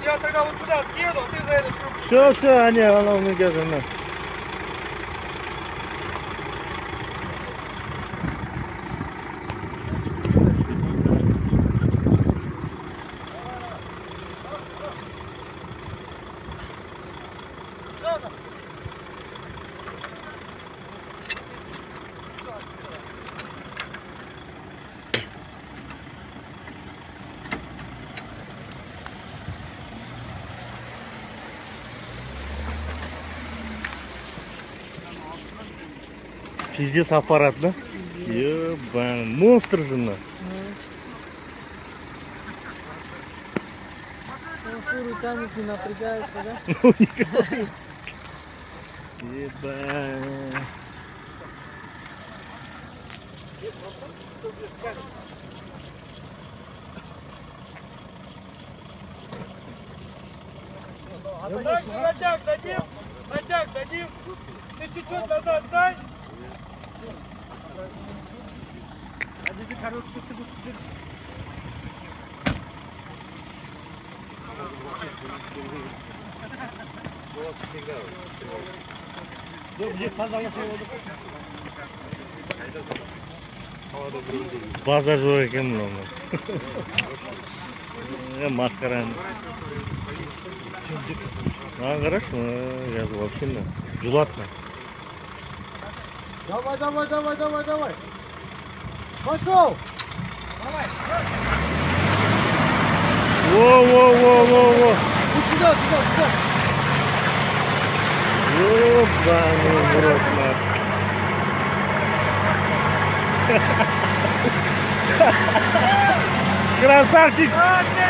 я тогда вот сюда съеду, а ты за этот круг. Все, они, она у меня жена. Пиздец аппарат, да? Ебан, монстр жена. Фуру тянет, не напрягается, да? Ебан. Натяг дадим. Ты чуть-чуть назад дай. База жоқ екен мынау. Маскараны. Хорошо, я вообще не. Желательно. Давай. Пошел. Давай. Во. Сюда. Ебаный в рот, красавчик! А, где